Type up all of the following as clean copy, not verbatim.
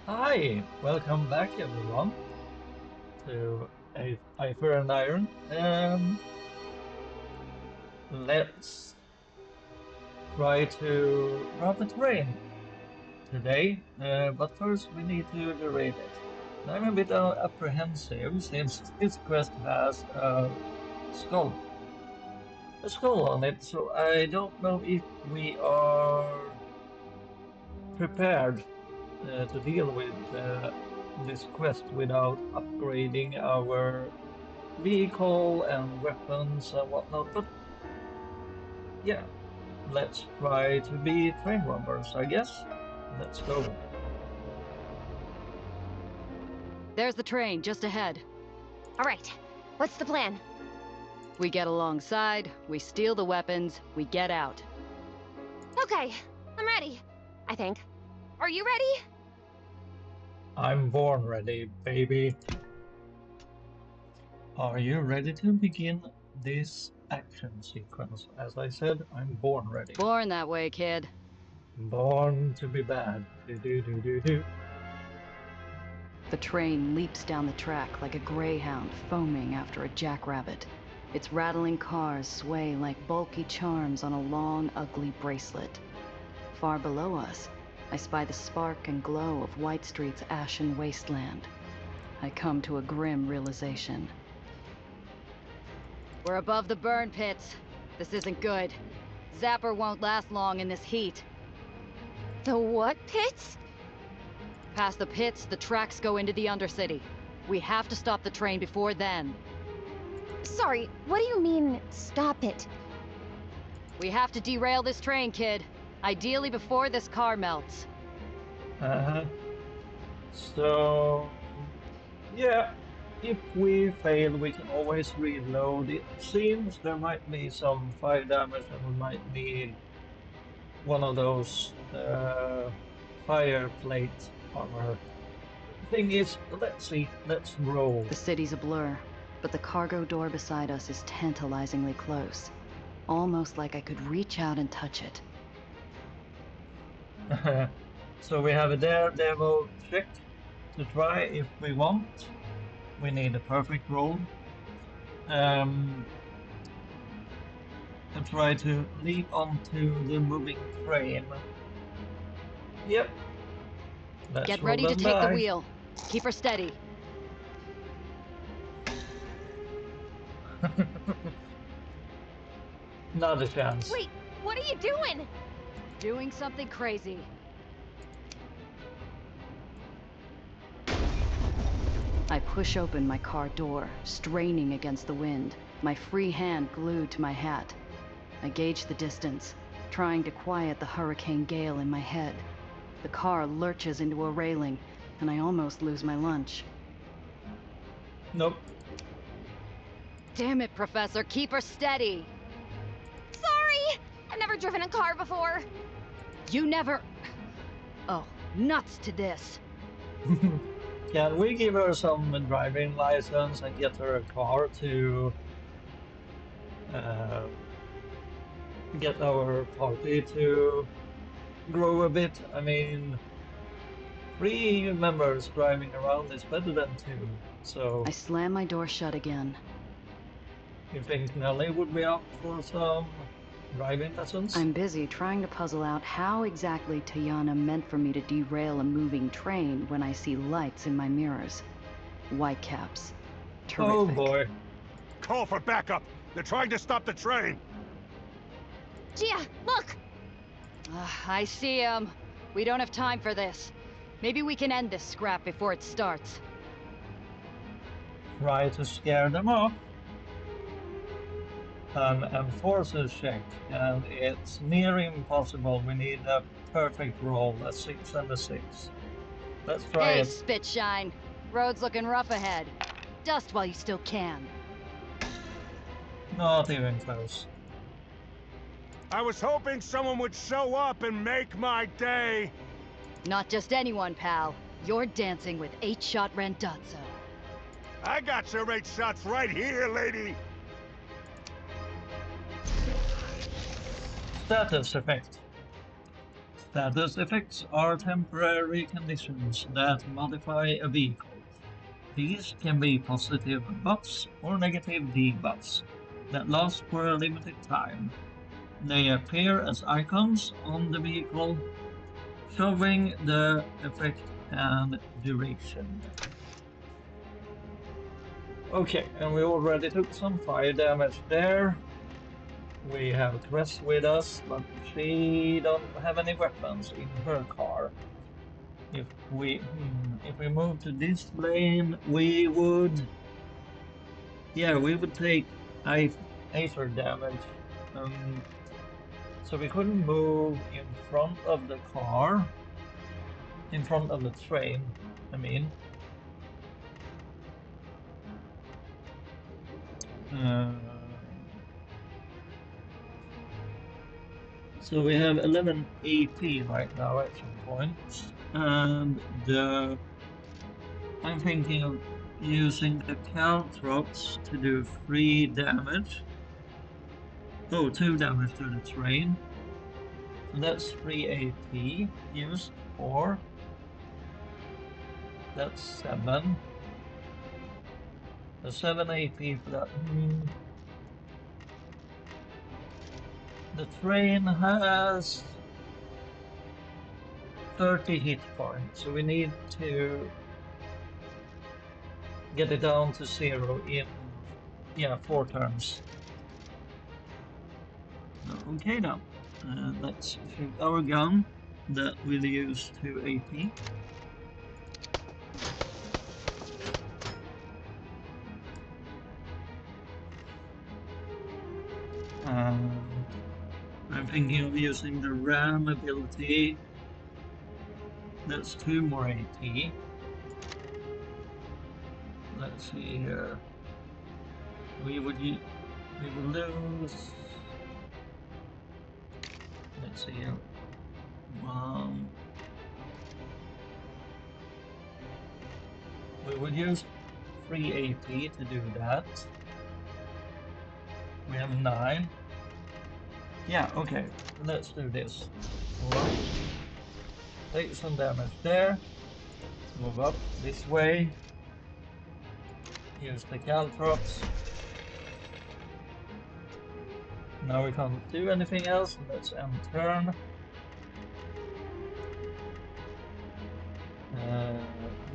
Hi, welcome back everyone to Aether and Iron. Let's try to grab a train today, but first we need to derate it. And I'm a bit apprehensive since this quest has skull, a skull on it, so I don't know if we are prepared to deal with this quest without upgrading our vehicle and weapons and whatnot. But yeah, let's try to be train robbers, I guess. Let's go. There's the train, just ahead. All right, what's the plan? We get alongside, we steal the weapons, we get out. Okay, I'm ready, I think. Are you ready? I'm born ready, baby. Are you ready to begin this action sequence? As I said, I'm born ready. Born that way, kid. Born to be bad. Do do do do do. The train leaps down the track like a greyhound foaming after a jackrabbit. Its rattling cars sway like bulky charms on a long, ugly bracelet. Far below us, I spy the spark and glow of White Street's ashen wasteland. I come to a grim realization. We're above the burn pits. This isn't good. Zapper won't last long in this heat. The what pits? Past the pits, the tracks go into the Undercity. We have to stop the train before then. Sorry, what do you mean, stop it? We have to derail this train, kid. Ideally before this car melts. Uh-huh. So, yeah, if we fail, we can always reload. It seems there might be some fire damage and we might need one of those fire plate armor. Thing is, let's see, let's roll. The city's a blur, but the cargo door beside us is tantalizingly close. Almost like I could reach out and touch it. So we have a daredevil trick to try if we want. We need a perfect roll. And try to leap onto the moving train. Yep. Let's Get roll ready to them take the die. wheel. Keep her steady. Not a chance. Wait, what are you doing? Doing something crazy. I push open my car door, straining against the wind, my free hand glued to my hat. I gauge the distance, trying to quiet the hurricane gale in my head. The car lurches into a railing, and I almost lose my lunch. Nope. Damn it, Professor, keep her steady! Sorry! I've never driven a car before. You never... Oh, nuts to this. Can we give her some driving license and get her a car to get our party to grow a bit? I mean, 3 members driving around is better than 2. So, I slam my door shut again. you think Nelly would be up for some driving lessons? I'm busy trying to puzzle out how exactly Tayana meant for me to derail a moving train when I see lights in my mirrors. Whitecaps. Terrific. Oh boy. Call for backup! They're trying to stop the train! Gia, look! I see him. We don't have time for this. Maybe we can end this scrap before it starts. Try to scare them off. An enforcer's check, and it's near impossible. We need a perfect roll, a 6 and a 6. Let's try Hey, it. Spitshine. Road's looking rough ahead. Dust while you still can. Not even close. I was hoping someone would show up and make my day! Not just anyone, pal. You're dancing with 8-shot Randazzo. I got your 8 shots right here, lady! Status effect. Status effects are temporary conditions that modify a vehicle. These can be positive buffs or negative debuffs that last for a limited time. They appear as icons on the vehicle, showing the effect and duration. Okay, and we already took some fire damage there. We have Cress with us, but she don't have any weapons in her car. If we move to this lane, we would take Aether damage. So we couldn't move in front of the car, in front of the train, I mean. So we have 11 AP right now, action points, and I'm thinking of using the caltrops to do 3 damage. Oh, 2 damage to the train. So that's 3 AP used for. That's 7. So 7 AP for that. The train has 30 hit points, so we need to get it down to 0 in 4 turns. Okay then, let's shoot our gun that will use 2 AP. I'm thinking of using the ram ability. That's 2 more AP. Let's see here. We would lose. Let's see here. We would use 3 AP to do that. We have 9. Yeah, okay. Let's do this. Take some damage there. Move up this way. Use the caltrops. Now we can't do anything else. Let's end turn.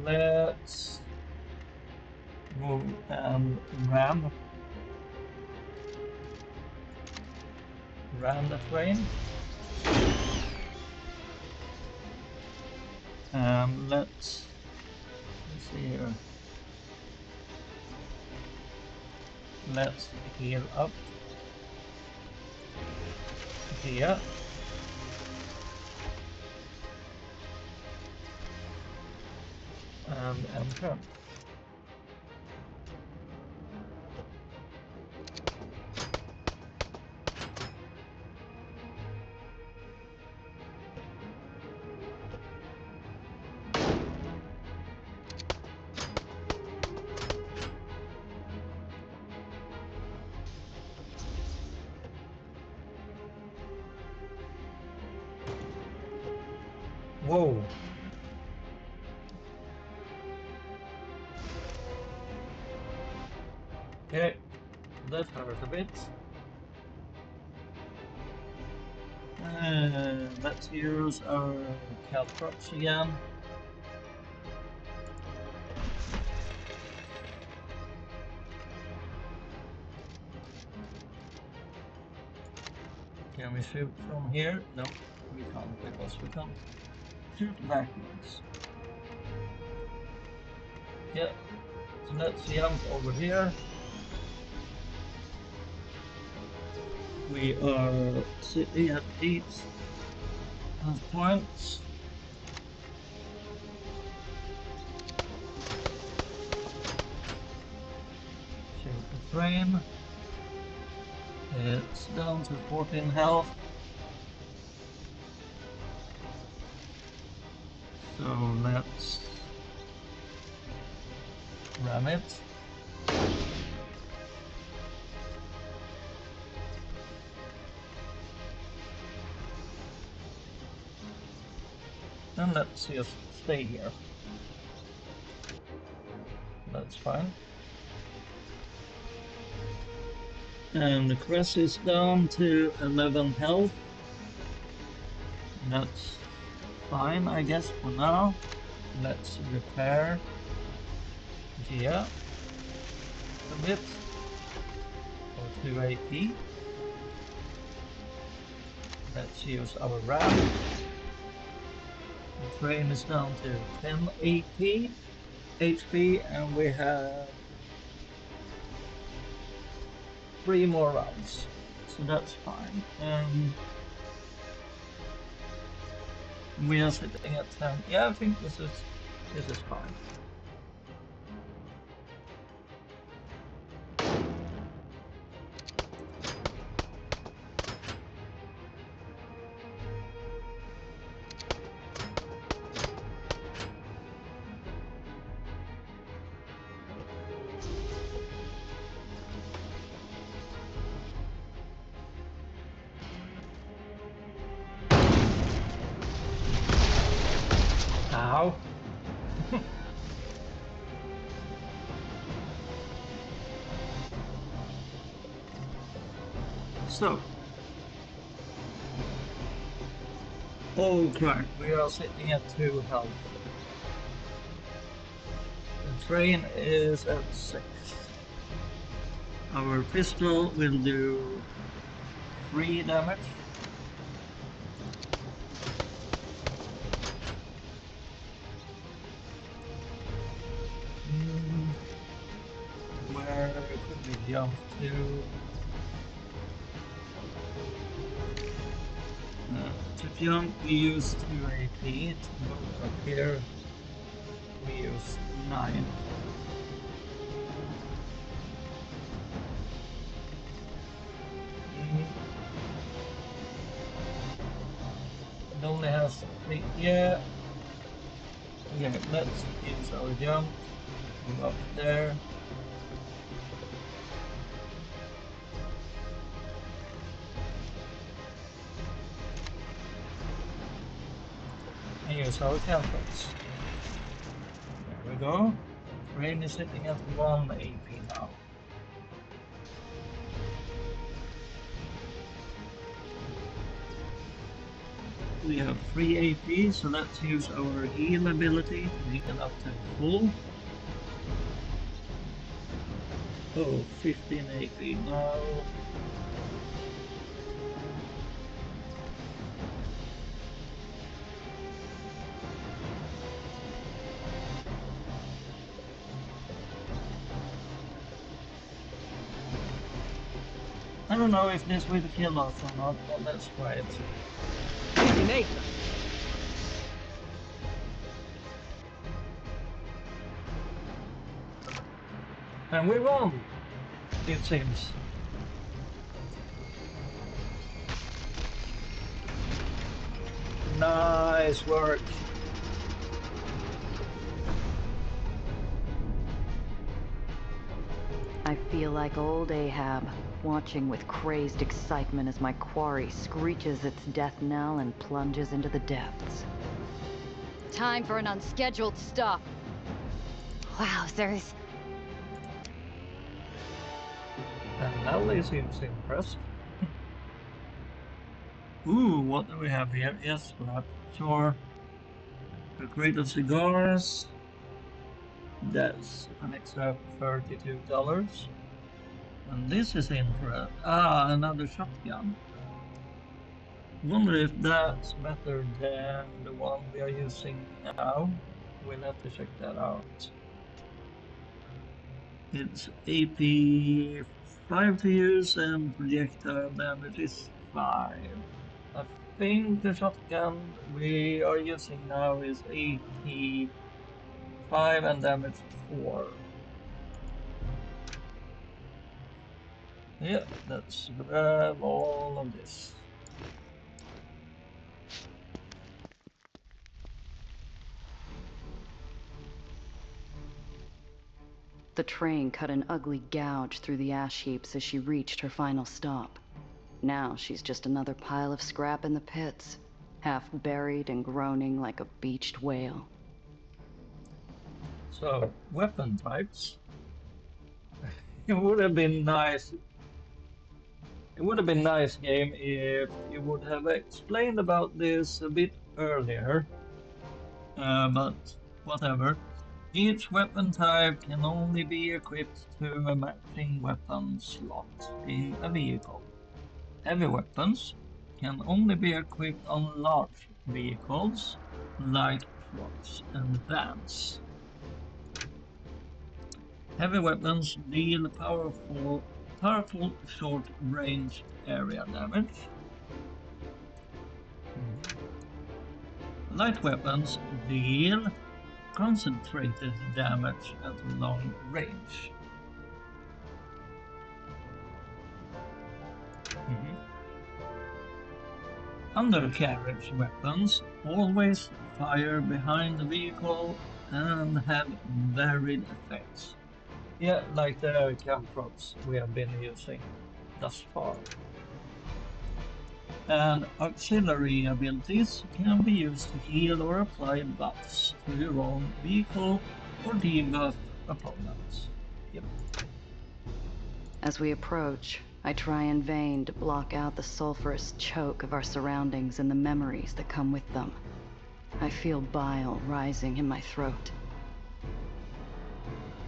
Let's move and ram the train. Let's see here. Let's heal up here. And turn. Whoa. Okay, that hurt a bit. Let's use our caltrops again. Can we shoot from here? No, we can't, because we can't shoot backwards. Yeah, so let's jump over here. We are sitting at 8 health points. Shoot the train. It's down to 14 health. So let's ram it. And let's just stay here. That's fine. And the Cress is down to 11 health. That's fine, I guess, for now. Let's repair Gia a bit for 2 AP. Let's use our ramp. The train is down to 10 HP, and we have 3 more rounds, so that's fine. We are sitting at 10. Yeah, I think this is fine. Ow. So. Oh crap, we are sitting at 2 health. The train is at 6. Our pistol will do 3 damage. Where could we jump to? To jump we use 2 AP, to move up here we use 9. It only has 3, yeah. Okay, let's use our jump, move up there. And use our caltrops. There we go. The train is sitting at 1 AP now. We have 3 AP, so let's use our heal ability to heal up to full. Oh, 15 AP now. I don't know if this will kill us or not, but let's try it. Using Aether. And we won! It seems. Nice work. I feel like old Ahab, watching with crazed excitement as my quarry screeches its death knell and plunges into the depths. Time for an unscheduled stop. Wowzers. And Nelly seems impressed. Ooh, what do we have here? Yes, scrap. Sure. A crate of cigars. That's an extra $32. And this is interesting. Ah, another shotgun. Wonder if that's better than the one we are using now. We'll have to check that out. It's AP 5 to use and projectile damage is 5. I think the shotgun we are using now is AP 5 and damage 4. Yeah, let's grab all of this. The train cut an ugly gouge through the ash heaps as she reached her final stop. Now she's just another pile of scrap in the pits. half buried and groaning like a beached whale. So, weapon types. It would have been nice. It would have been nice, game, if you would have explained about this a bit earlier. But whatever. Each weapon type can only be equipped to a matching weapon slot in a vehicle. Heavy weapons can only be equipped on large vehicles like trucks and vans. Heavy weapons deal powerful short-range area damage. Light weapons deal concentrated damage at long range. Undercarriage weapons always fire behind the vehicle and have varied effects. Yeah, like the camp props we have been using thus far. And auxiliary abilities can be used to heal or apply buffs to your own vehicle or debuff opponents. Yep. As we approach, I try in vain to block out the sulfurous choke of our surroundings and the memories that come with them. I feel bile rising in my throat.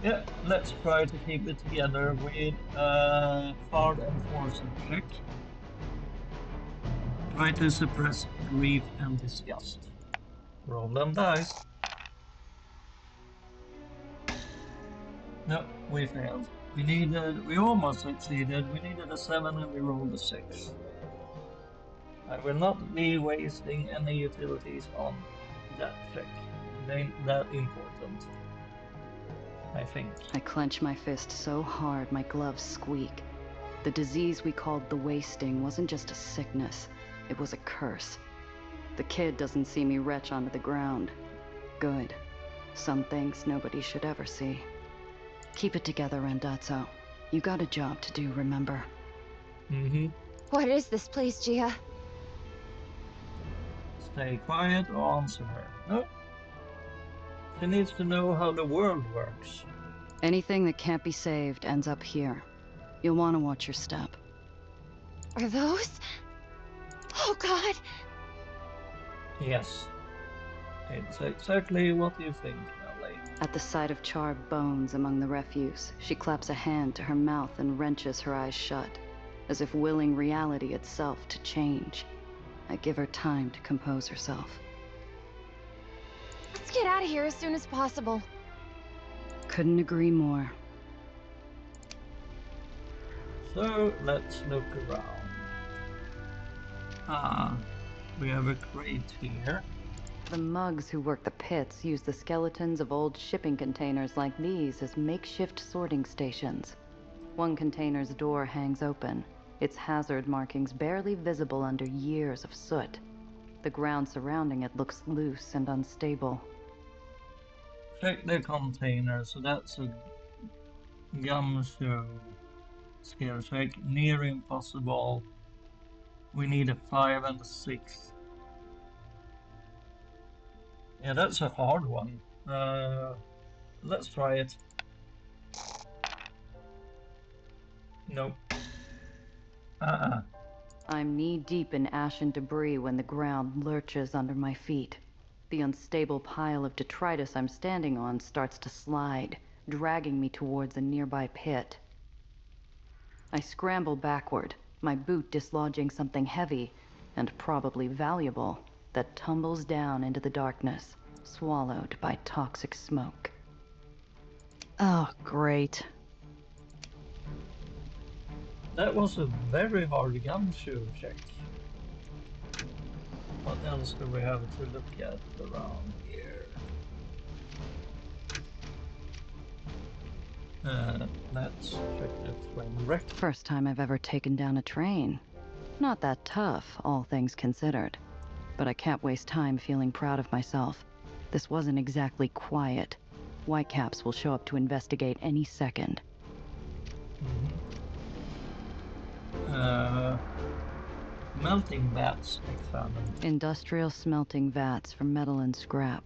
Yeah, let's try to keep it together with a hard enforcer check. Try to suppress grief and disgust. Roll them dice. No, we failed. We almost succeeded. We needed a 7 and we rolled a 6. I will not be wasting any utilities on that check. It ain't that important, I think. I clench my fist so hard my gloves squeak. The disease we called the wasting wasn't just a sickness, it was a curse. The kid doesn't see me retch onto the ground. Good. Some things nobody should ever see. Keep it together, Randazzo. You got a job to do, remember? Mm-hmm. What is this place, Gia? Stay quiet or answer her. No. She needs to know how the world works. Anything that can't be saved ends up here. You'll want to watch your step. Are those? Oh, God! Yes. It's exactly what you think, Ellie. At the sight of charred bones among the refuse, she claps a hand to her mouth and wrenches her eyes shut, as if willing reality itself to change. I give her time to compose herself. Let's get out of here as soon as possible. Couldn't agree more. So, let's look around. Ah, we have a crate here. The mugs who work the pits use the skeletons of old shipping containers like these as makeshift sorting stations. One container's door hangs open, its hazard markings barely visible under years of soot. The ground surrounding it looks loose and unstable. Check the container, so that's a gumshoe skill check. Near impossible. We need a 5 and a 6. Yeah, that's a hard one. Let's try it. Nope. I'm knee-deep in ash and debris when the ground lurches under my feet. The unstable pile of detritus I'm standing on starts to slide, dragging me towards a nearby pit. I scramble backward, my boot dislodging something heavy, and probably valuable, that tumbles down into the darkness, swallowed by toxic smoke. Oh, great. That was a very hard gumshoe check. What else do we have to look at around here? Let's check the train wreck. First time I've ever taken down a train. Not that tough, all things considered. But I can't waste time feeling proud of myself. This wasn't exactly quiet. Whitecaps will show up to investigate any second. Melting vats examined. Industrial smelting vats for metal and scrap.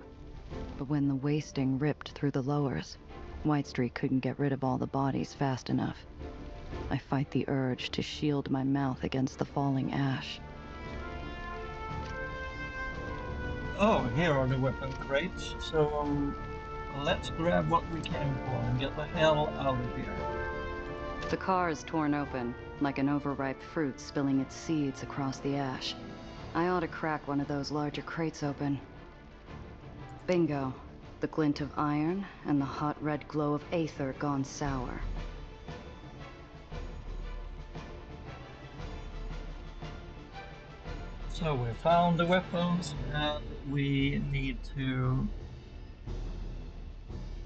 But when the wasting ripped through the lowers, Whitestreet couldn't get rid of all the bodies fast enough. I fight the urge to shield my mouth against the falling ash. Oh, here are the weapon crates, so let's grab what we came for and get the hell out of here. The car is torn open, like an overripe fruit spilling its seeds across the ash. I ought to crack one of those larger crates open. Bingo. The glint of iron and the hot red glow of Aether gone sour. So we found the weapons and we need to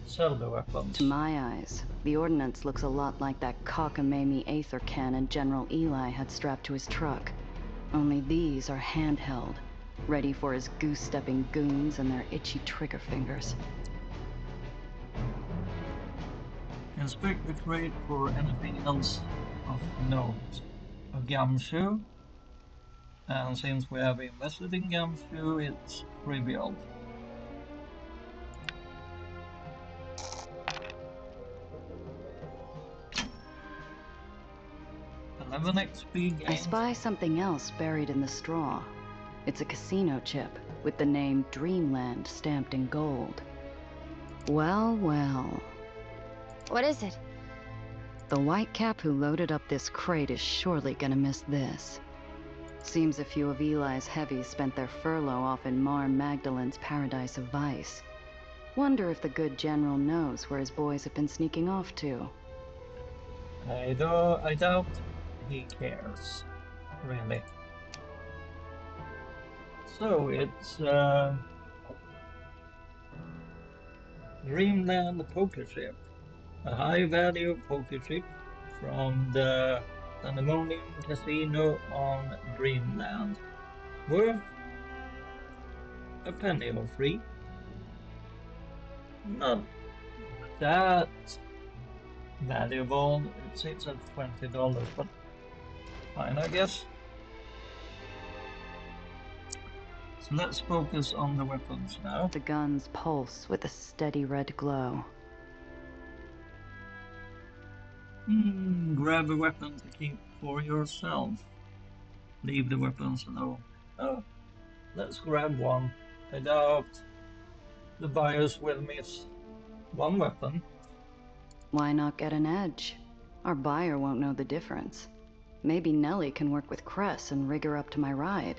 sell the weapons. To my eyes, the ordnance looks a lot like that cockamamie Aether cannon General Eli had strapped to his truck. Only these are handheld, ready for his goose-stepping goons and their itchy trigger fingers. Inspect the crate for anything else of note. A gumshoe. And since we have invested in gumshoe, it's trivial. XP gained. I spy something else buried in the straw. It's a casino chip with the name Dreamland stamped in gold. Well, well. What is it? The whitecap who loaded up this crate is surely gonna miss this. Seems a few of Eli's heavies spent their furlough off in Mar Magdalen's paradise of vice. Wonder if the good general knows where his boys have been sneaking off to. I doubt he cares, really. So it's Dreamland poker chip, a high-value poker chip from the Pandemonium Casino on Dreamland, worth a penny or three. Not that valuable. It sits at $20, but fine, I guess. So let's focus on the weapons now. The guns pulse with a steady red glow. Grab a weapon to keep for yourself. Leave the weapons alone. Oh, let's grab one. I doubt the buyers will miss one weapon. Why not get an edge? Our buyer won't know the difference. Maybe Nellie can work with Cress and rig her up to my ride.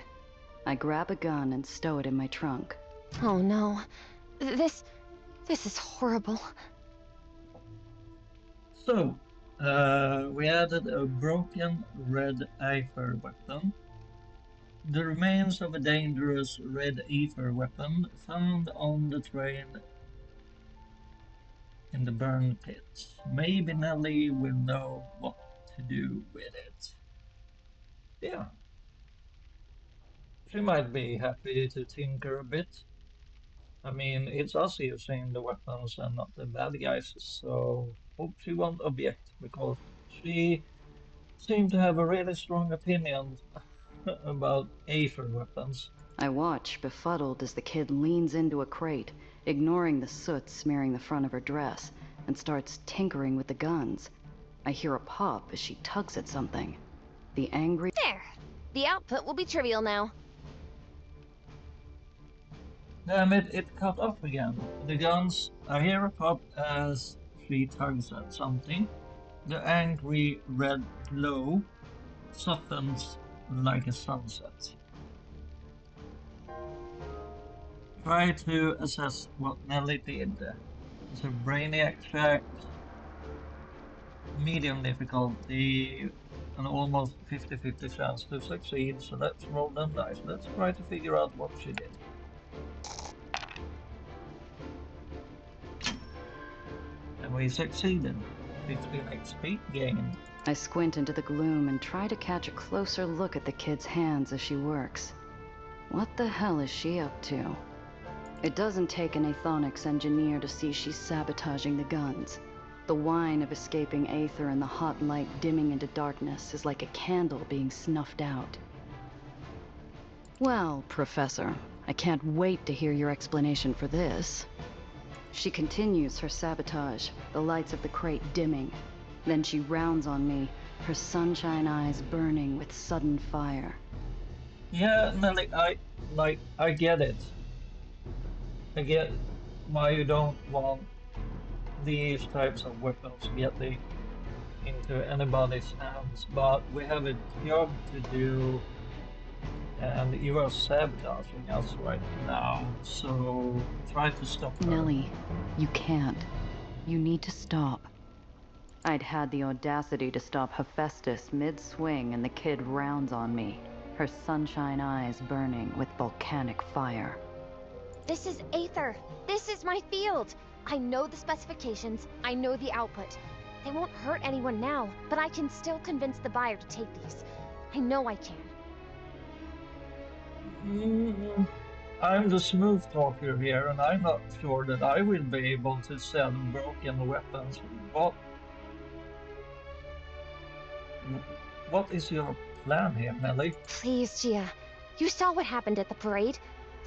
I grab a gun and stow it in my trunk. Oh no. This is horrible. So, we added a broken red Aether weapon. The remains of a dangerous red Aether weapon found on the train in the burn pit. Maybe Nellie will know what to do with it. Yeah. She might be happy to tinker a bit. I mean, it's us using the weapons and not the bad guys, so hope she won't object, because she seemed to have a really strong opinion about Aether weapons. I watch, befuddled, as the kid leans into a crate, ignoring the soot smearing the front of her dress, and starts tinkering with the guns. I hear a pop as she tugs at something. The angry... There. The output will be trivial now. Damn it, it cut off again. The guns, I hear a pop as she tugs at something. The angry red glow softens like a sunset. Try to assess what Nellie did. It's a brainiac check, medium difficulty, an almost 50-50 chance to succeed, so let's roll them dice. Let's try to figure out what she did. And we succeeded. 15 XP gained. I squint into the gloom and try to catch a closer look at the kid's hands as she works. What the hell is she up to? It doesn't take an Aethonics engineer to see she's sabotaging the guns. The whine of escaping Aether and the hot light dimming into darkness is like a candle being snuffed out. Well, Professor, I can't wait to hear your explanation for this. She continues her sabotage, the lights of the crate dimming. Then she rounds on me, her sunshine eyes burning with sudden fire. Yeah, Nelly, I get it. I get why you don't want these types of weapons getting into anybody's hands, but we have a job to do, and you are sabotaging us right now, so try to stop her. Nellie, you can't. You need to stop. I'd had the audacity to stop Hephaestus mid-swing and the kid rounds on me, her sunshine eyes burning with volcanic fire. This is Aether. This is my field. I know the specifications. I know the output. They won't hurt anyone now, but I can still convince the buyer to take these. I know I can. I'm the smooth talker here, and I'm not sure that I will be able to sell broken weapons. What is your plan here, Nelly? Please, Gia. You saw what happened at the parade.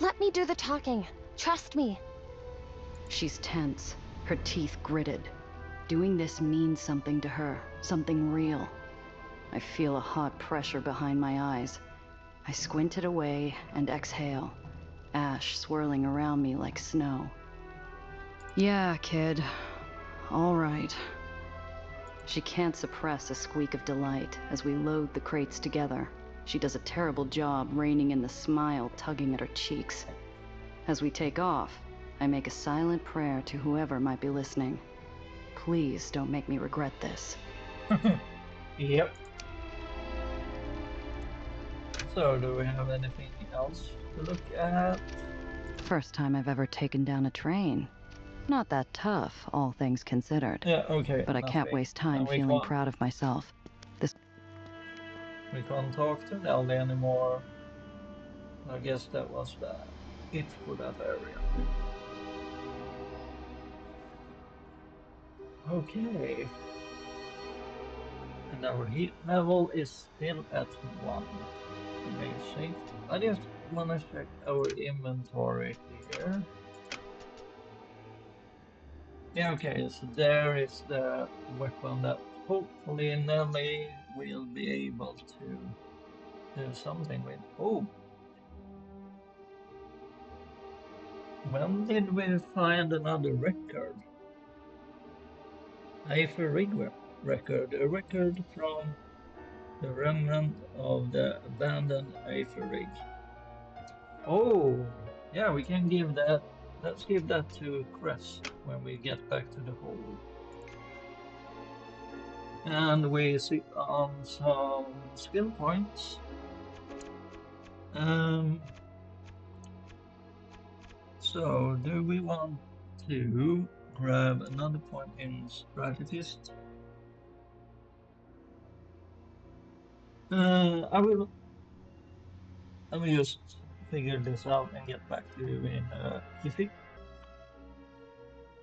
Let me do the talking. Trust me. She's tense, her teeth gritted. Doing this means something to her, something real. I feel a hot pressure behind my eyes. I squint it away and exhale, ash swirling around me like snow. Yeah, kid. All right. She can't suppress a squeak of delight as we load the crates together. She does a terrible job reining in the smile tugging at her cheeks. As we take off, I make a silent prayer to whoever might be listening. Please don't make me regret this. Yep. So, do we have anything else to look at? First time I've ever taken down a train. Not that tough, all things considered. Yeah, okay, But I can't nothing. waste time And feeling proud of myself. we can't talk to Nelly anymore. I guess that was it for that area. Okay. And our heat level is still at 1. Amazing. I just want to check our inventory here. Yeah, okay, so there is the weapon that hopefully Nelly will be able to do something with. Oh! When did we find another record? Aether rig record. A record from the remnant of the abandoned Aether rig. Oh! Yeah, we can give that. Let's give that to Crest when we get back to the hold. And we sit on some skill points. So, do we want to grab another point in strategist? I will just figure this out and get back to you in a jiffy.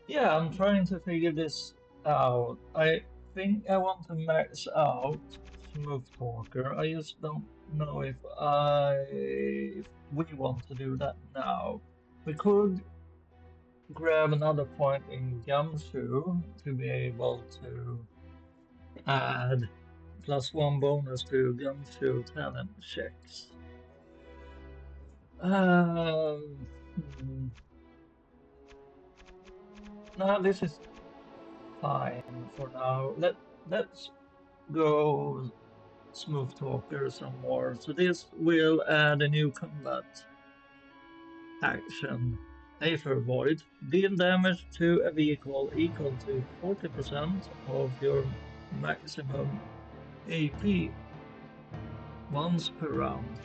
Yeah, I'm trying to figure this out. I think I want to max out Smooth Talker. I just don't know if we want to do that now. We could grab another point in Gumshoe to be able to add +1 bonus to Gumshoe talent checks. No, this is fine for now. Let's go Smooth Talker some more. So this will add a new combat action. Aether Void. Deal damage to a vehicle equal to 40% of your maximum AP once per round.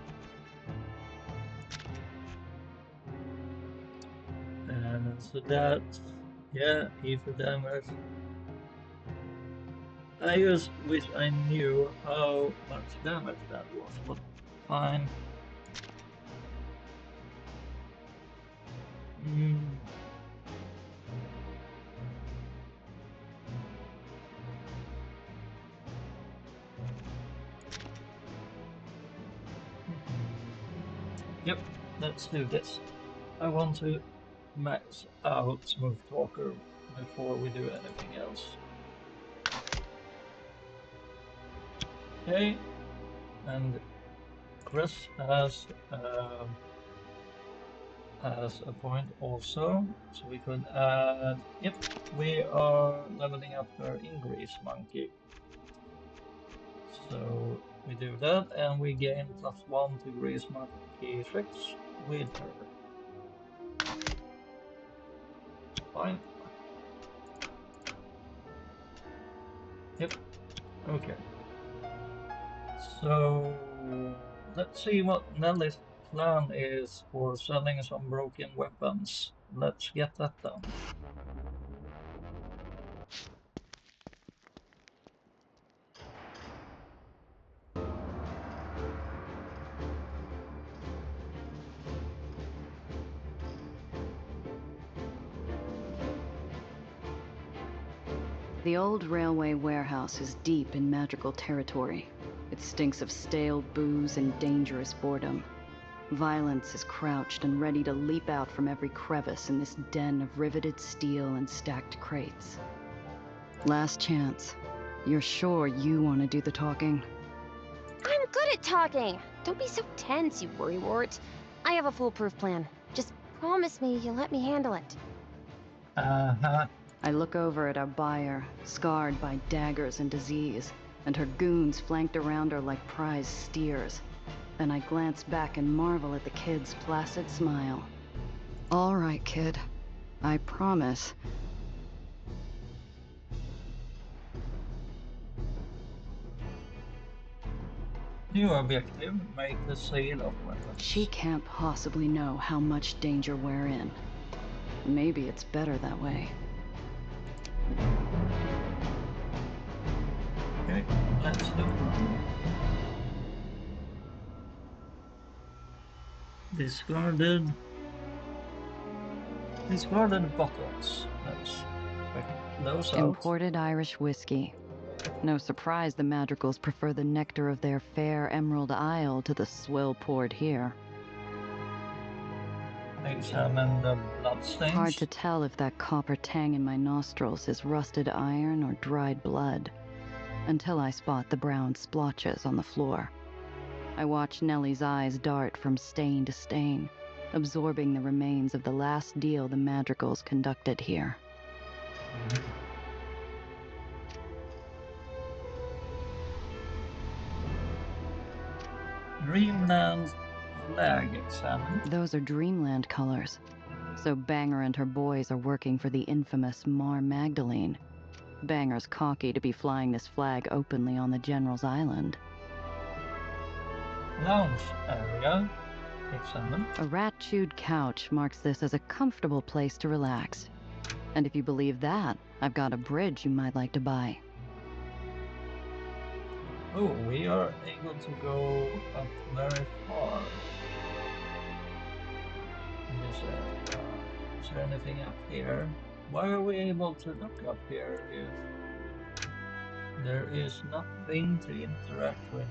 And so that's, yeah, Aether damage. I just wish I knew how much damage that was, but fine. Yep, let's do this. I want to max out Smooth Talker before we do anything else. Okay, and Chris has a point also, so we could add. Yep, we are leveling up her Increase Monkey. So we do that, and we gain +1 to Grease Monkey tricks with her. Fine. Yep. Okay. So let's see what Nelly's plan is for selling some broken weapons. Let's get that done. The old railway warehouse is deep in magical territory. It stinks of stale booze and dangerous boredom. Violence is crouched and ready to leap out from every crevice in this den of riveted steel and stacked crates. Last chance. You're sure you want to do the talking? I'm good at talking. Don't be so tense, you worrywart. I have a foolproof plan. Just promise me you'll let me handle it. Uh-huh. I look over at our buyer, scarred by daggers and disease, and her goons flanked around her like prize steers. Then I glance back and marvel at the kid's placid smile. All right, kid. I promise. New objective, make the sale of weapons. She can't possibly know how much danger we're in. Maybe it's better that way. Okay, let's do it. Discarded bottles. Let's check those out. Imported Irish whiskey. No surprise the Madrigals prefer the nectar of their fair Emerald Isle to the swill poured here. Examine the bloodstains. Hard to tell if that copper tang in my nostrils is rusted iron or dried blood, until I spot the brown splotches on the floor. I watch Nellie's eyes dart from stain to stain, absorbing the remains of the last deal the Madrigals conducted here. Dreamland flag examined. Those are Dreamland colors. So Banger and her boys are working for the infamous Mar Magdalene. Banger's cocky to be flying this flag openly on the General's Island. Lounge area examined. A rat-chewed couch marks this as a comfortable place to relax. And if you believe that, I've got a bridge you might like to buy. Oh, we are able to go up very far in this area. Is there anything up here? Why are we able to look up here if there is nothing to interact with?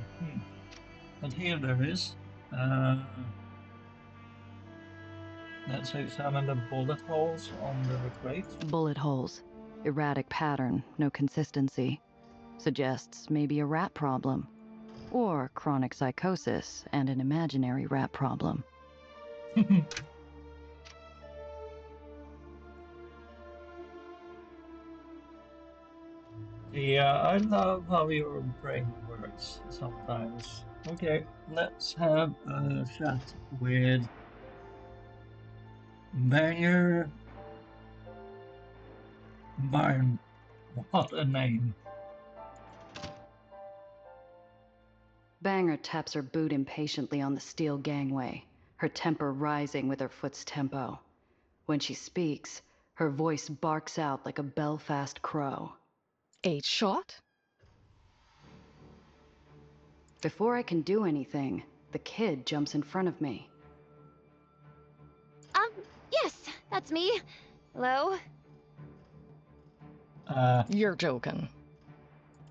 But here there is. Let's examine the bullet holes on the crate. Bullet holes. Erratic pattern, no consistency. Suggests maybe a rat problem. Or chronic psychosis and an imaginary rat problem. Yeah, I love how your brain works sometimes. Okay, let's have a chat with Banger Byron. What a name. Banger taps her boot impatiently on the steel gangway, her temper rising with her foot's tempo. When she speaks, her voice barks out like a Belfast crow. 8 shot? Before I can do anything, the kid jumps in front of me. Yes, that's me. Hello? You're joking.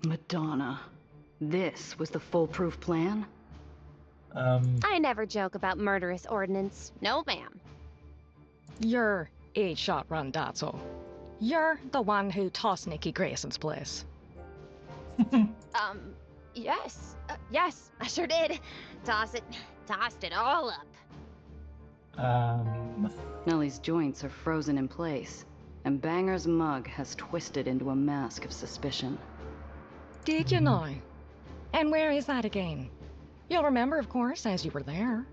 Madonna. This was the foolproof plan? I never joke about murderous ordnance. No, ma'am. You're 8-shot Randazzo. You're the one who tossed Nikki Grayson's place. Yes. Yes, I sure did. Tossed it all up. Nellie's joints are frozen in place, and Banger's mug has twisted into a mask of suspicion. Did you know? And where is that again? You'll remember, of course, as you were there.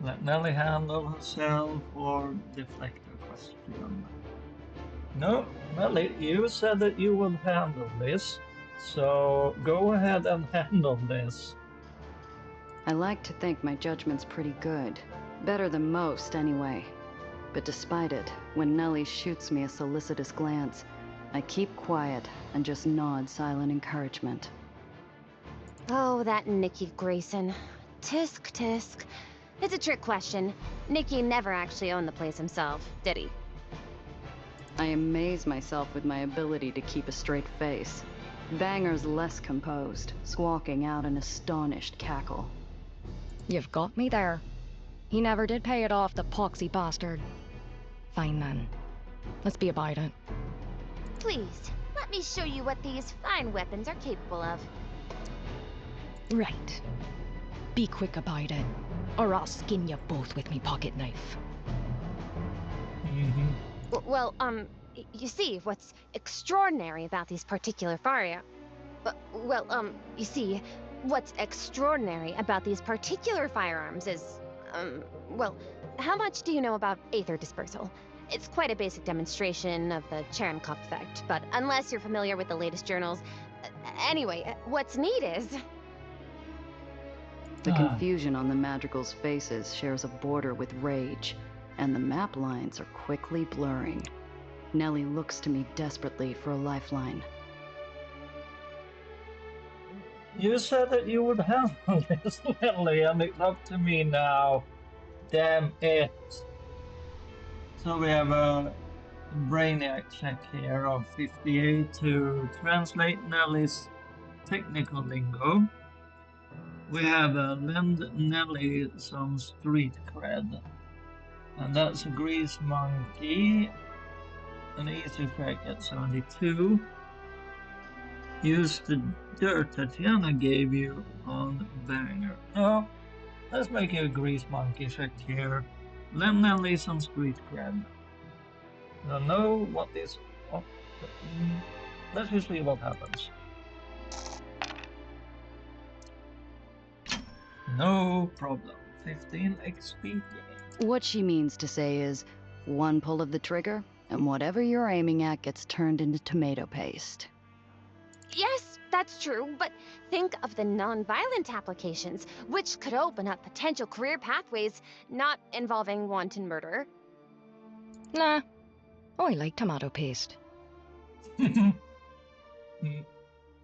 Let Nellie handle herself or deflect the question. No, Nellie, you said that you would handle this, so go ahead and handle this. I like to think my judgment's pretty good. Better than most, anyway. But despite it, when Nellie shoots me a solicitous glance, I keep quiet and just nod silent encouragement. Oh, that Nikki Grayson. Tisk, tisk. It's a trick question. Nikki never actually owned the place himself, did he? I amaze myself with my ability to keep a straight face. Banger's less composed, squawking out an astonished cackle. You've got me there. He never did pay it off, the poxy bastard. Fine then. Let's be about it. Please, let me show you what these fine weapons are capable of. Right. Be quick about it, or I'll skin you both with me pocket knife. Well, you see, what's extraordinary about these particular firearms... you see, what's extraordinary about these particular firearms is, well, how much do you know about Aether dispersal? It's quite a basic demonstration of the Cherenkov effect, but unless you're familiar with the latest journals... Anyway, what's neat is... The confusion on the Madrigal's faces shares a border with rage, and the map lines are quickly blurring. Nellie looks to me desperately for a lifeline. You said that you would handle this, Nellie, and it's up to me now. Damn it. So we have a brainiac check here of 58 to translate Nellie's technical lingo. We have lend Nellie some street cred. And that's a grease monkey. An easy check at 72. Use the dirt Tatiana gave you on Banger. No, let's make a grease monkey check here. Lend Nellie some street cred. I don't know what this... Oh, let's just see what happens. No problem. 15 XP. What she means to say is, one pull of the trigger, and whatever you're aiming at gets turned into tomato paste. Yes, that's true, but think of the non-violent applications, which could open up potential career pathways not involving wanton murder. Nah. I like tomato paste.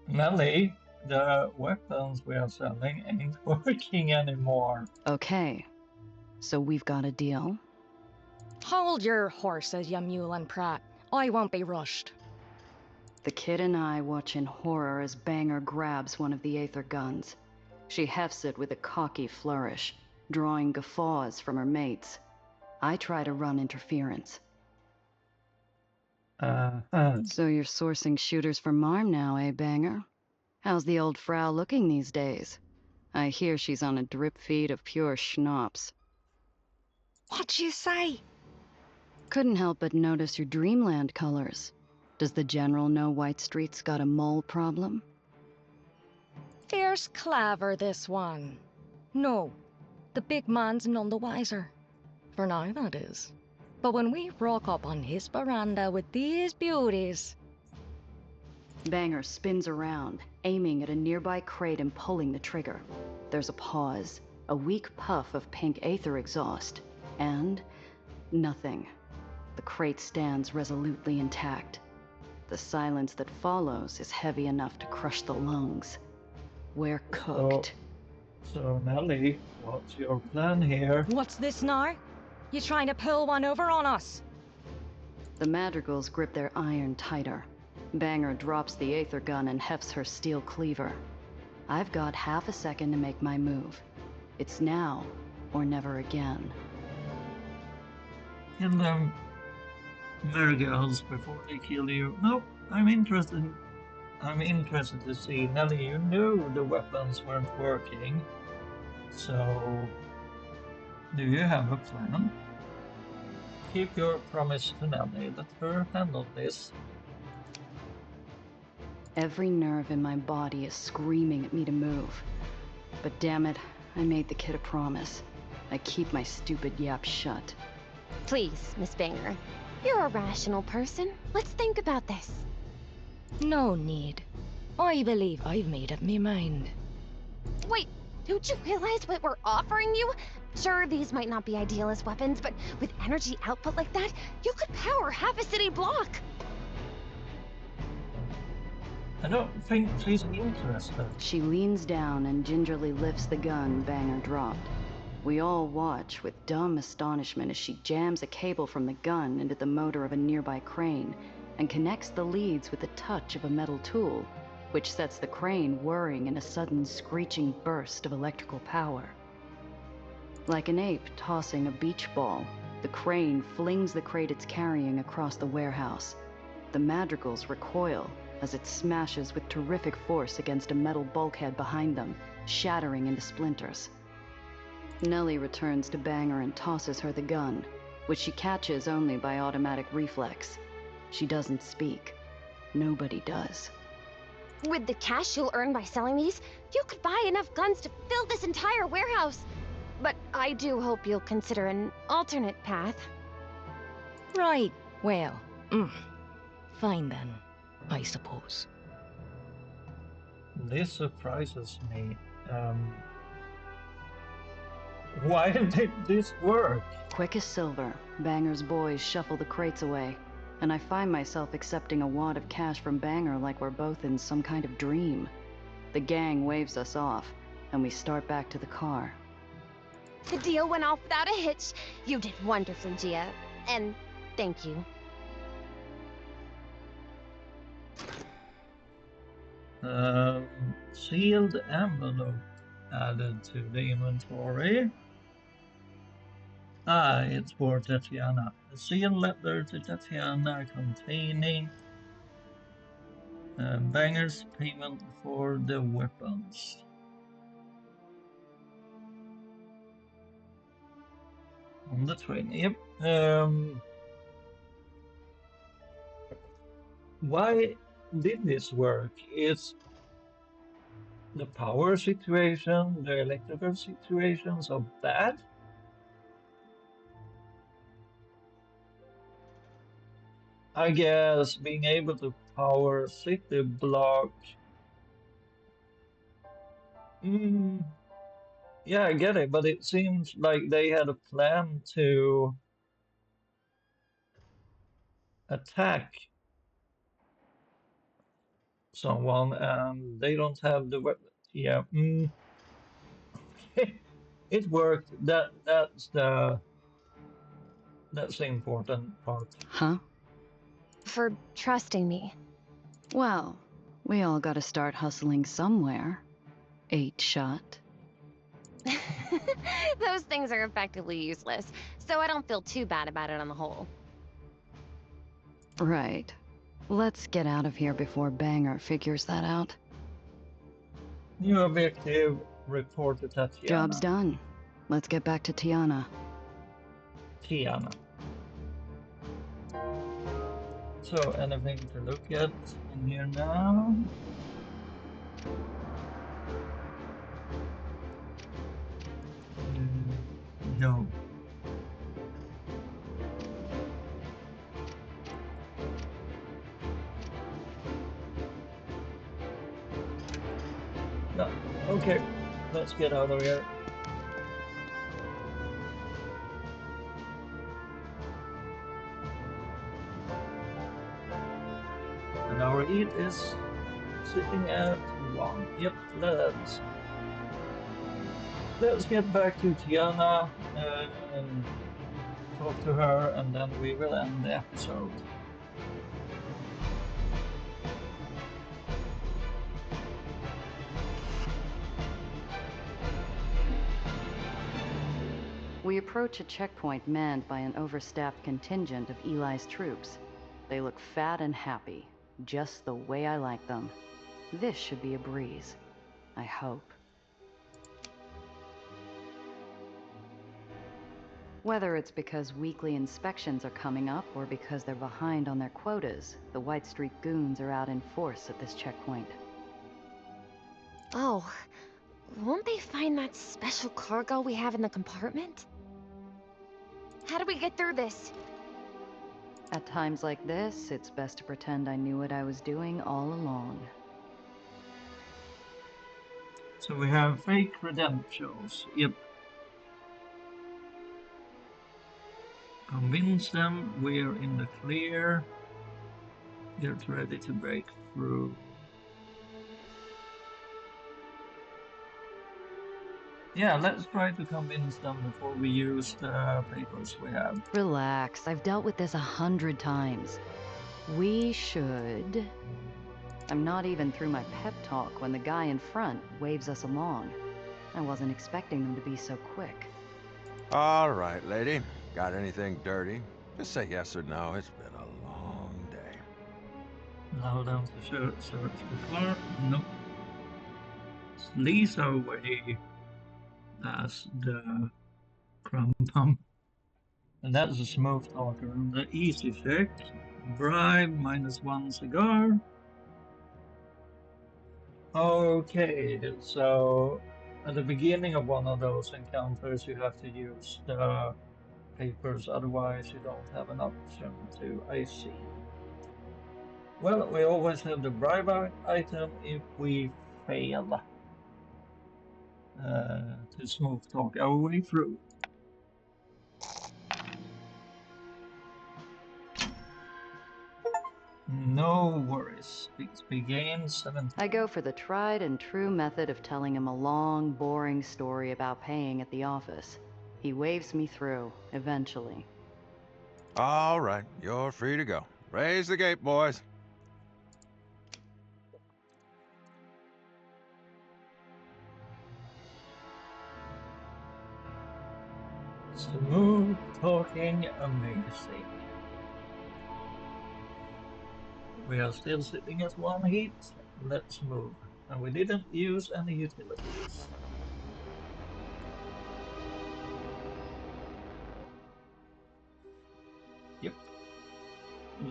Nellie, the weapons we are selling ain't working anymore. Okay, so we've got a deal. Hold your horses, you mule and prat. I won't be rushed. The kid and I watch in horror as Banger grabs one of the Aether guns. She hefts it with a cocky flourish, drawing guffaws from her mates. I try to run interference. So you're sourcing shooters for Marm now, eh, Banger? How's the old Frau looking these days? I hear she's on a drip feed of pure schnapps. What'd you say? Couldn't help but notice your Dreamland colors. Does the General know White Street's got a mole problem? Fierce clever, this one. No, the big man's none the wiser. For now, that is. But when we rock up on his veranda with these beauties... Banger spins around, aiming at a nearby crate and pulling the trigger. There's a pause, a weak puff of pink Aether exhaust, and nothing. The crate stands resolutely intact. The silence that follows is heavy enough to crush the lungs. We're cooked. So Nellie, what's your plan here? What's this now? You trying to pull one over on us? The Madrigals grip their iron tighter. Banger drops the Aether gun and hefts her steel cleaver. I've got half a second to make my move. It's now or never again. Kill them, marigolds, before they kill you. No, I'm interested to see. Nelly, you knew the weapons weren't working. So, do you have a plan? Keep your promise to Nelly. Let her handle this. Every nerve in my body is screaming at me to move. But damn it, I made the kid a promise. I keep my stupid yap shut. Please, Miss Banger. You're a rational person. Let's think about this. No need. I believe I've made up my mind. Wait, don't you realize what we're offering you? Sure, these might not be ideal as weapons, but with energy output like that, you could power half a city block. I don't think she's interested. She leans down and gingerly lifts the gun Banger dropped. We all watch with dumb astonishment as she jams a cable from the gun into the motor of a nearby crane and connects the leads with the touch of a metal tool, which sets the crane whirring in a sudden screeching burst of electrical power. Like an ape tossing a beach ball, the crane flings the crate it's carrying across the warehouse. The madrigals recoil as it smashes with terrific force against a metal bulkhead behind them, shattering into splinters. Nelly returns to Banger and tosses her the gun, which she catches only by automatic reflex. She doesn't speak. Nobody does. With the cash you'll earn by selling these, you could buy enough guns to fill this entire warehouse. But I do hope you'll consider an alternate path. Right, well, fine then, I suppose. This surprises me. Why did this work? Quick as silver, Banger's boys shuffle the crates away, and I find myself accepting a wad of cash from Banger like we're both in some kind of dream. The gang waves us off, and we start back to the car. The deal went off without a hitch. You did wonderfully, Gia. And thank you. Sealed envelope added to the inventory. It's for Tatiana. A sealed letter to Tatiana containing Banger's payment for the weapons. On the train, yep. Why did this work? It's the power situation, the electrical situation so bad? I guess being able to power city block. Yeah, I get it, but it seems like they had a plan to attack someone and they don't have the weapon. Yeah, it worked. That's the important part. Huh? For trusting me. Well, we all gotta start hustling somewhere. 8-shot. Those things are effectively useless, so I don't feel too bad about it on the whole. Right. Let's get out of here before Banger figures that out. New objective, report to Tatiana. Job's done. Let's get back to Tiana. Tiana. So, anything to look at in here now? No. No. Okay, let's get out of here. And our heat is sitting at 1. Yep, let's get back to Tiana and talk to her, and then we will end the episode. We approach a checkpoint manned by an overstaffed contingent of Eli's troops. They look fat and happy, just the way I like them. This should be a breeze. I hope. Whether it's because weekly inspections are coming up or because they're behind on their quotas, the White Streak goons are out in force at this checkpoint. Oh, won't they find that special cargo we have in the compartment? How do we get through this? At times like this, it's best to pretend I knew what I was doing all along. So we have fake credentials. Yep. Convince them we're in the clear. Get ready to break through. Yeah, let's try to convince them before we use the papers we have. Relax, I've dealt with this 100 times. We should... I'm not even through my pep talk when the guy in front waves us along. I wasn't expecting them to be so quick. All right, lady. Got anything dirty? Just say yes or no. It's been a long day. Allow them to search the car. Nope. Sleaze away. That's the crumb pump. And that's a smoke talker. The easy check. Bribe -1 cigar. Okay, so at the beginning of one of those encounters you have to use the papers, otherwise you don't have an option to IC. Well, we always have the bribe item if we fail to smoke talk our way through. No worries. Begin 17. I go for the tried and true method of telling him a long, boring story about paying at the office. He waves me through, eventually. All right, you're free to go. Raise the gate, boys. Smooth talking, amazing. We are still sitting at 1 heat. Let's move. And we didn't use any utilities. Yep.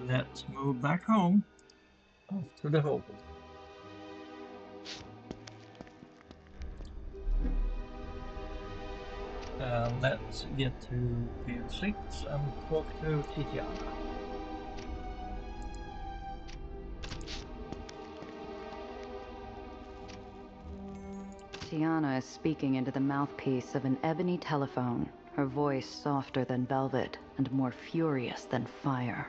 Let's move back home. Off to the hold. Let's get to Pier 6 and talk to Titiana. Tiana is speaking into the mouthpiece of an ebony telephone, her voice softer than velvet and more furious than fire.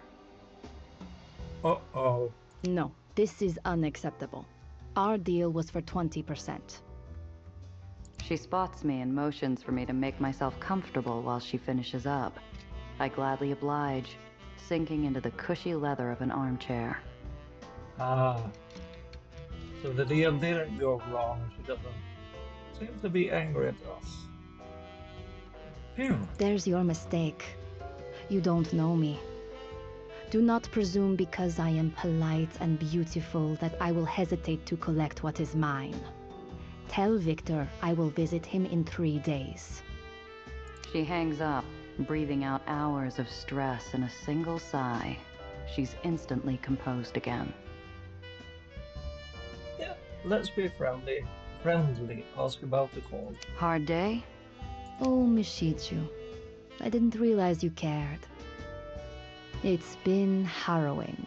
Uh-oh. No, this is unacceptable. Our deal was for 20%. She spots me and motions for me to make myself comfortable while she finishes up. I gladly oblige, sinking into the cushy leather of an armchair. Ah. So the deal didn't go wrong. She doesn't seem to be angry at us. Phew. There's your mistake. You don't know me. Do not presume because I am polite and beautiful that I will hesitate to collect what is mine. Tell Victor I will visit him in 3 days. She hangs up, breathing out hours of stress in a single sigh. She's instantly composed again. Yeah, let's be friendly. Ask about the call. Hard day? Oh, Mishichu. I didn't realize you cared. It's been harrowing.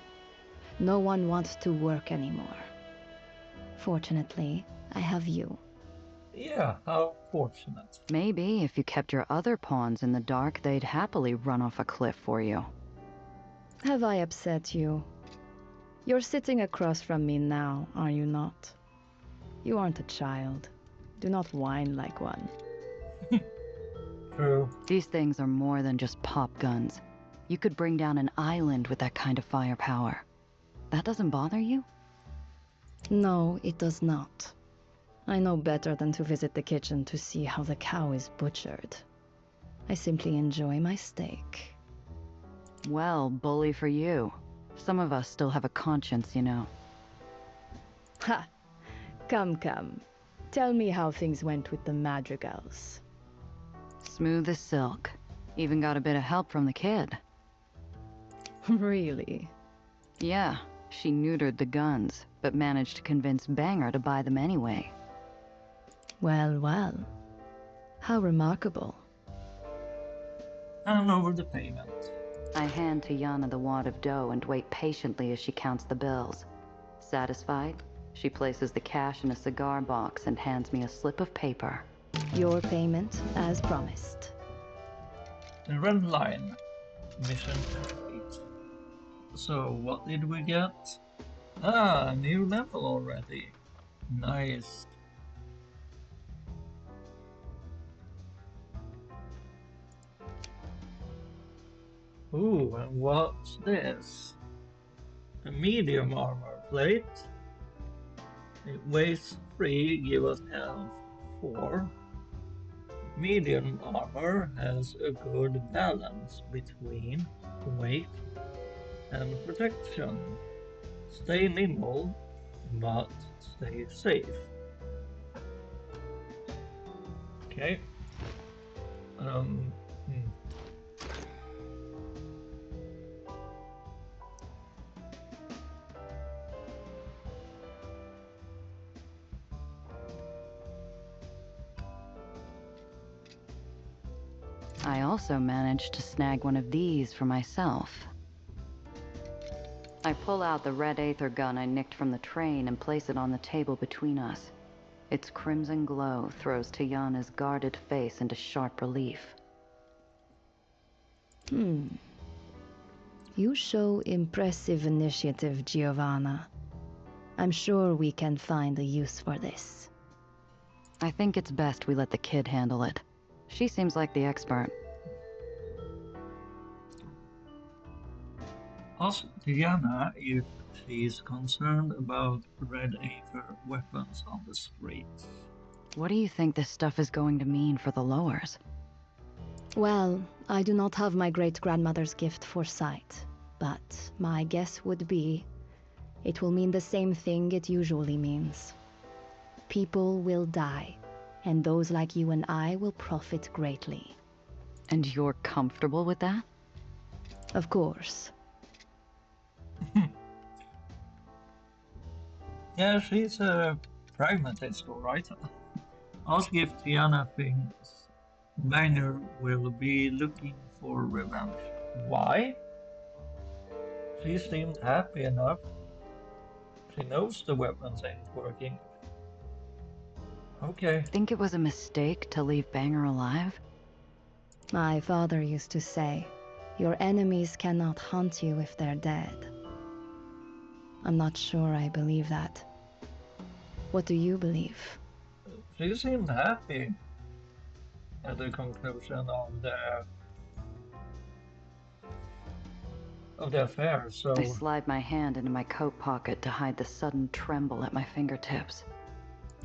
No one wants to work anymore. Fortunately, I have you. Yeah, how fortunate. Maybe if you kept your other pawns in the dark, they'd happily run off a cliff for you. Have I upset you? You're sitting across from me now, are you not? You aren't a child. Do not whine like one. True. These things are more than just pop guns. You could bring down an island with that kind of firepower. That doesn't bother you? No, it does not. I know better than to visit the kitchen to see how the cow is butchered. I simply enjoy my steak. Well, bully for you. Some of us still have a conscience, you know. Ha! Come. Tell me how things went with the madrigals. Smooth as silk. Even got a bit of help from the kid. Really? Yeah, she neutered the guns, but managed to convince Banger to buy them anyway. Well. How remarkable. Hand over the payment. I hand to Yana the wad of dough and wait patiently as she counts the bills. Satisfied, she places the cash in a cigar box and hands me a slip of paper. Your payment, as promised. The red line. Mission complete. So what did we get? Ah, a new level already. Nice. Ooh, and what's this? A medium armor plate. It weighs 3, give us health 4. Medium armor has a good balance between weight and protection. Stay nimble, but stay safe. Okay. Hmm. I also managed to snag one of these for myself. I pull out the red Aether gun I nicked from the train and place it on the table between us. Its crimson glow throws Tayana's guarded face into sharp relief. You show impressive initiative, Giovanna. I'm sure we can find a use for this. I think it's best we let the kid handle it. She seems like the expert. Ask Diana if she's concerned about red Aether weapons on the streets. What do you think this stuff is going to mean for the lowers? Well, I do not have my great-grandmother's gift for sight, but my guess would be it will mean the same thing it usually means. People will die, and those like you and I will profit greatly. And you're comfortable with that? Of course. Yeah, she's a pragmatist, alright. Ask if Tiana thinks Banner will be looking for revenge. Why? She seemed happy enough. She knows the weapons ain't working. Okay. Think it was a mistake to leave Banger alive? My father used to say, your enemies cannot hunt you if they're dead. I'm not sure I believe that. What do you believe? She seemed happy at the conclusion of the affair, so I slide my hand into my coat pocket to hide the sudden tremble at my fingertips.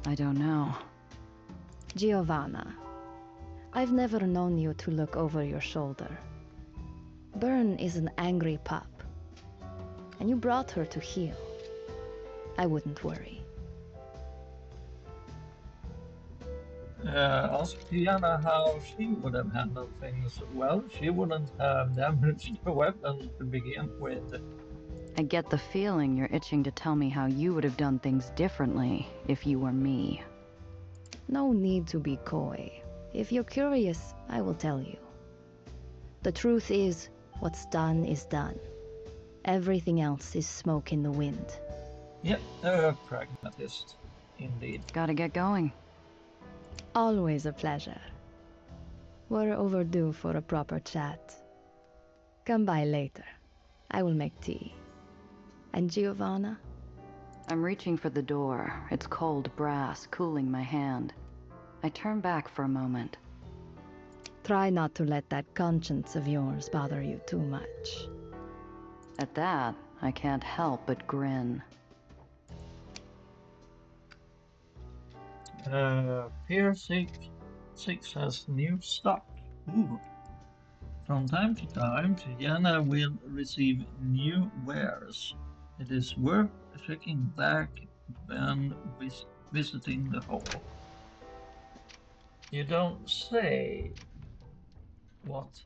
I don't know. Giovanna, I've never known you to look over your shoulder. Byrne is an angry pup, and you brought her to heel. I wouldn't worry. ask Tiana how she would have handled things. Well, she wouldn't have damaged the weapon to begin with. I get the feeling you're itching to tell me how you would have done things differently if you were me. No need to be coy. If you're curious, I will tell you. The truth is, what's done is done. Everything else is smoke in the wind. Yep, a pragmatist, indeed. Gotta get going. Always a pleasure. We're overdue for a proper chat. Come by later. I will make tea. And Giovanna? I'm reaching for the door, its cold brass cooling my hand. I turn back for a moment. Try not to let that conscience of yours bother you too much. At that, I can't help but grin. Pier 6 has new stock. Ooh. From time to time, Tiana will receive new wares. It is worth checking back when visiting the hall. You don't say. What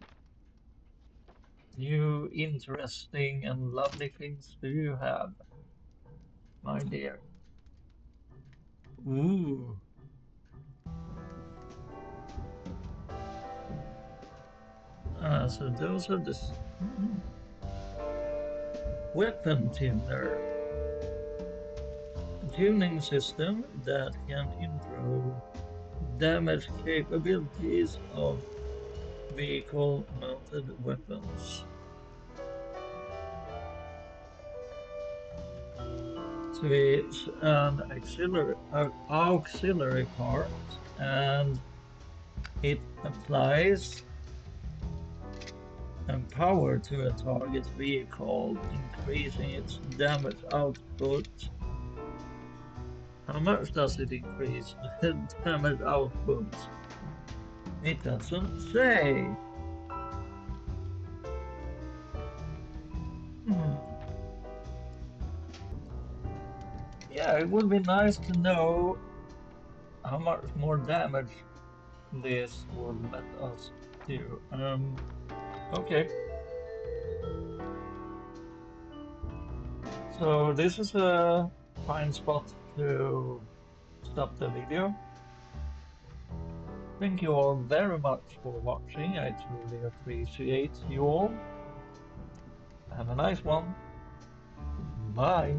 new, interesting, and lovely things do you have, my dear? Ooh. So those are the weapon tuner. A tuning system that can improve damage capabilities of vehicle-mounted weapons. Switch an auxiliary part and it applies and power to a target vehicle, increasing its damage output. How much does it increase the damage output? It doesn't say. Yeah, it would be nice to know how much more damage this would let us do. Okay. So this is a fine spot to stop the video. Thank you all very much for watching. I truly appreciate you all. Have a nice one. Bye.